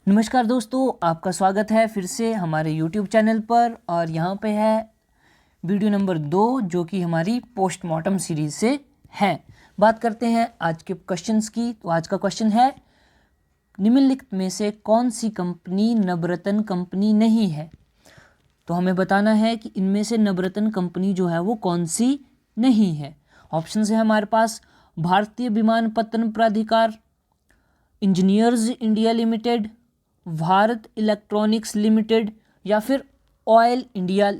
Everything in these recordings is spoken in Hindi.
नमस्कार दोस्तों, आपका स्वागत है फिर से हमारे YouTube चैनल पर। और यहाँ पे है वीडियो नंबर 2 जो कि हमारी पोस्टमार्टम सीरीज से है। बात करते हैं आज के क्वेश्चंस की। तो आज का क्वेश्चन है, निम्नलिखित में से कौन सी कंपनी नवरत्न कंपनी नहीं है। तो हमें बताना है कि इनमें से नवरत्न कंपनी जो है वो कौन सी नहीं है। ऑप्शन है हमारे पास भारतीय विमानपत्तन प्राधिकार, engineers India limited, Bharat electronics limited, या फिर ऑयल इंडिया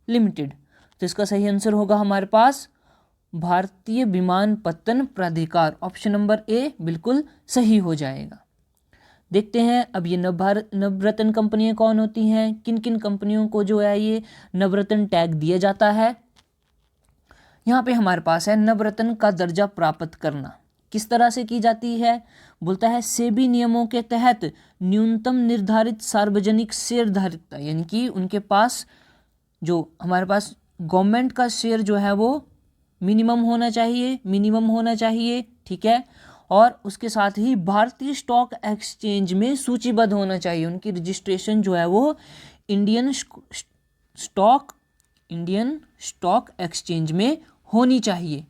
लिमिटेड, तो इसका सही आंसर होगा हमारे पास भारतीय विमानपत्तन प्राधिकार। ऑप्शन नंबर ए बिल्कुल सही हो जाएगा। देखते हैं अब ये नवरत्न कंपनियां कौन होती हैं, किन किन कंपनियों को जो है ये नवरत्न टैग दिया जाता है। यहाँ पे हमारे पास है नवरत्न का दर्जा प्राप्त करना। किस तरह से की जाती है, बोलता है सेबी नियमों के तहत न्यूनतम निर्धारित सार्वजनिक शेयरधारिता, यानी कि उनके पास जो हमारे पास गवर्नमेंट का शेयर जो है वो मिनिमम होना चाहिए, ठीक है। और उसके साथ ही भारतीय स्टॉक एक्सचेंज में सूचीबद्ध होना चाहिए। उनकी रजिस्ट्रेशन जो है वो इंडियन स्टॉक एक्सचेंज में होनी चाहिए,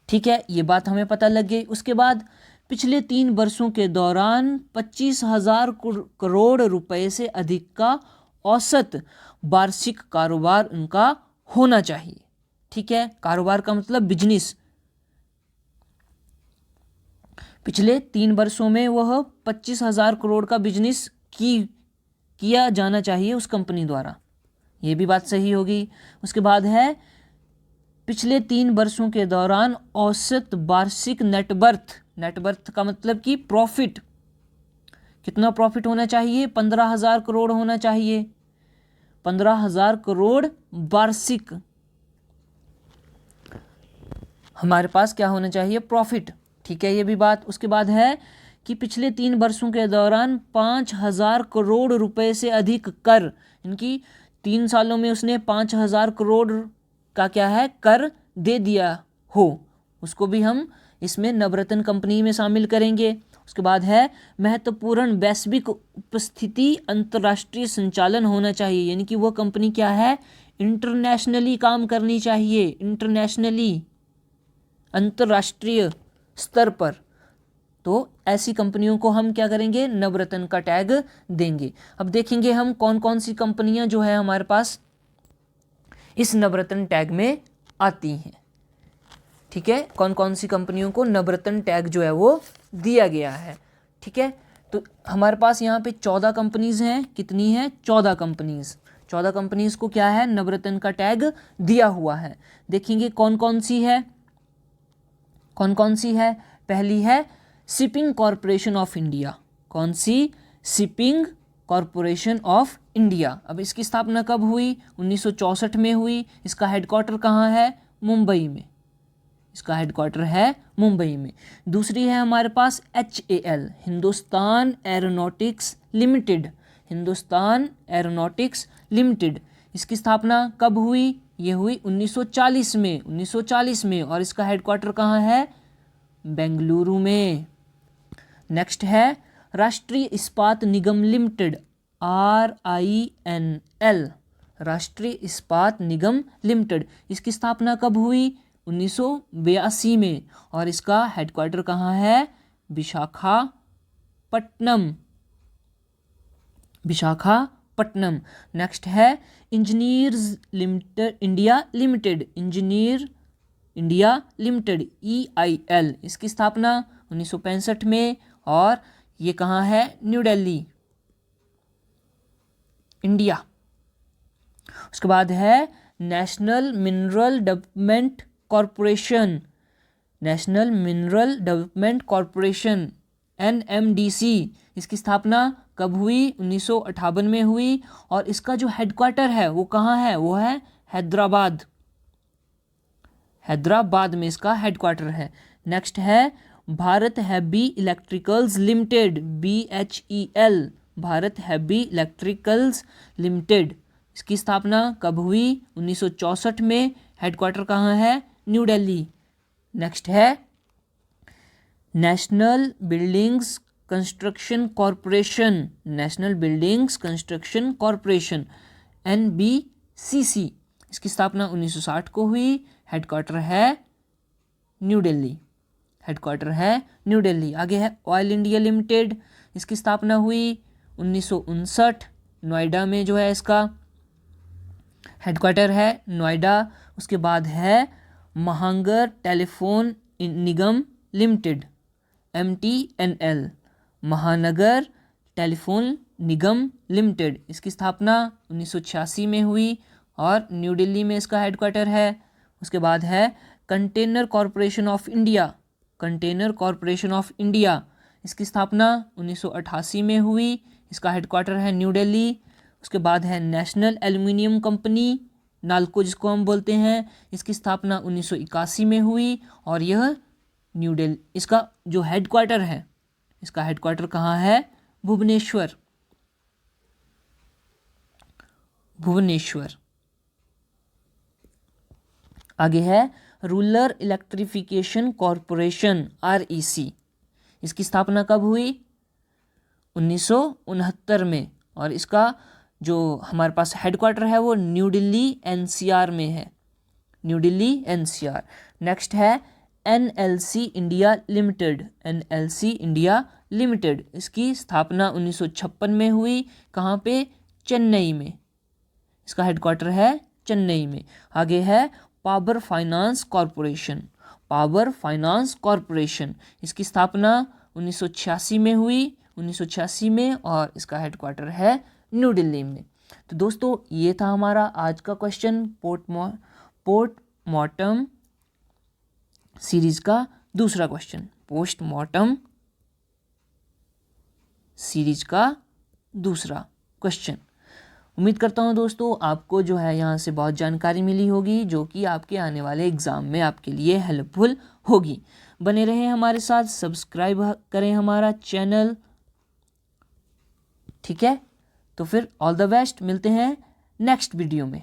ठीक है। ये बात हमें पता लग गई। उसके बाद पिछले 3 वर्षों के दौरान 25,000 करोड़ रुपए से अधिक का औसत वार्षिक कारोबार उनका होना चाहिए, ठीक है। कारोबार का मतलब बिजनेस। पिछले 3 वर्षों में वह 25,000 करोड़ का बिजनेस किया जाना चाहिए उस कंपनी द्वारा। ये भी बात सही होगी। उसके बाद है पिछले 3 वर्षों के दौरान औसत वार्षिक नेटवर्थ का मतलब कि प्रॉफिट, कितना प्रॉफिट होना चाहिए, 15,000 करोड़ होना चाहिए। 15,000 करोड़ वार्षिक हमारे पास क्या होना चाहिए, प्रॉफिट, ठीक है। ये भी बात। उसके बाद है कि पिछले 3 वर्षों के दौरान 5,000 करोड़ रुपए से अधिक कर, इनकी 3 सालों में उसने 5,000 करोड़ का क्या है, कर दे दिया हो, उसको भी हम इसमें नवरत्न कंपनी में शामिल करेंगे। उसके बाद है महत्वपूर्ण वैश्विक उपस्थिति, अंतर्राष्ट्रीय संचालन होना चाहिए, यानी कि वो कंपनी क्या है, इंटरनेशनली काम करनी चाहिए, अंतर्राष्ट्रीय स्तर पर। तो ऐसी कंपनियों को हम क्या करेंगे, नवरत्न का टैग देंगे। अब देखेंगे हम कौन कौन सी कंपनियां जो है हमारे पास इस नवरत्न टैग में आती हैं, ठीक है। कौन कौन सी कंपनियों को नवरत्न टैग जो है वो दिया गया है, ठीक है। तो हमारे पास यहाँ पे 14 कंपनीज हैं। कितनी हैं, 14 कंपनीज को क्या है, नवरत्न का टैग दिया हुआ है। देखेंगे कौन कौन सी है। पहली है शिपिंग कॉरपोरेशन ऑफ इंडिया। कौन सी, शिपिंग कॉरपोरेशन ऑफ इंडिया। अब इसकी स्थापना कब हुई, 1964 में हुई। इसका हेडक्वार्टर कहाँ है, मुंबई में। दूसरी है हमारे पास HAL, हिंदुस्तान एरोनॉटिक्स लिमिटेड। इसकी स्थापना कब हुई, ये हुई 1940 में, और इसका हेडक्वार्टर कहाँ है, बेंगलुरु में। नेक्स्ट है राष्ट्रीय इस्पात निगम लिमिटेड, RINL, राष्ट्रीय इस्पात निगम लिमिटेड। इसकी स्थापना कब हुई, 1982 में, और इसका हेडक्वार्टर कहाँ है, विशाखापट्टनम। नेक्स्ट है इंजीनियर्स इंडिया लिमिटेड, EIL। इसकी स्थापना 1965 में, और ये कहाँ है, न्यू दिल्ली, इंडिया। उसके बाद है national mineral development corporation, NMDC। इसकी स्थापना कब हुई, 1958 में हुई, और इसका जो हेडक्वार्टर है वो कहाँ है, वो है हैदराबाद में इसका हेडक्वार्टर है। नेक्स्ट है Bharat heavy electricals limited, BHEL, Bharat heavy electricals limited. इसकी स्थापना कब हुई, 1964 में, हेडक्वार्टर कहाँ है, न्यू दिल्ली। नेक्स्ट है national buildings construction corporation, national buildings construction corporation NBCC, इसकी स्थापना 1960 को हुई। हेडक्वार्टर है न्यू दिल्ली, हेडक्वार्टर है न्यू दिल्ली। आगे है ऑयल इंडिया लिमिटेड, इसकी स्थापना हुई 1959, नोएडा में जो है इसका हेडक्वार्टर है नोएडा। उसके बाद है महानगर टेलीफोन निगम लिमिटेड MTNL, महानगर टेलीफोन निगम लिमिटेड, इसकी स्थापना 1986 में हुई और न्यू दिल्ली में इसका हेडक्वार्टर है। उसके बाद है container corporation of India, container corporation of India, इसकी स्थापना 1988 में हुई, इसका हेडक्वार्टर है न्यू दिल्ली। उसके बाद है नेशनल एल्युमिनियम कंपनी, नाल्को जिसको हम बोलते हैं, इसकी स्थापना 1981 में हुई और यह न्यू दिल्ली, इसका जो हेडक्वार्टर है, इसका हेडक्वार्टर कहाँ है? भुवनेश्वर, भुवनेश्वर। आगे है रूरल इलेक्ट्रिफिकेशन कॉरपोरेशन REC, इसकी स्थापना कब हुई? 1969 में और इसका जो हमारे पास हेडक्वार्टर है वो न्यू दिल्ली NCR में है, न्यू दिल्ली NCR। नेक्स्ट है NLC India limited, NLC India limited, इसकी स्थापना 1956 में हुई। कहाँ पे? चेन्नई में, इसका हेडक्वार्टर है चेन्नई में। आगे है power finance corporation, power finance corporation, इसकी स्थापना 1986 में हुई, 1986 में और इसका हेडक्वार्टर है न्यू दिल्ली में। तो दोस्तों ये था हमारा आज का क्वेश्चन पोस्टमार्टम सीरीज का दूसरा क्वेश्चन, पोस्टमार्टम सीरीज का दूसरा क्वेश्चन। उम्मीद करता हूँ दोस्तों आपको जो है यहाँ से बहुत जानकारी मिली होगी जो कि आपके आने वाले एग्ज़ाम में आपके लिए हेल्पफुल होगी। बने रहें हमारे साथ, सब्सक्राइब करें हमारा चैनल, ठीक है। तो फिर ऑल द बेस्ट, मिलते हैं नेक्स्ट वीडियो में।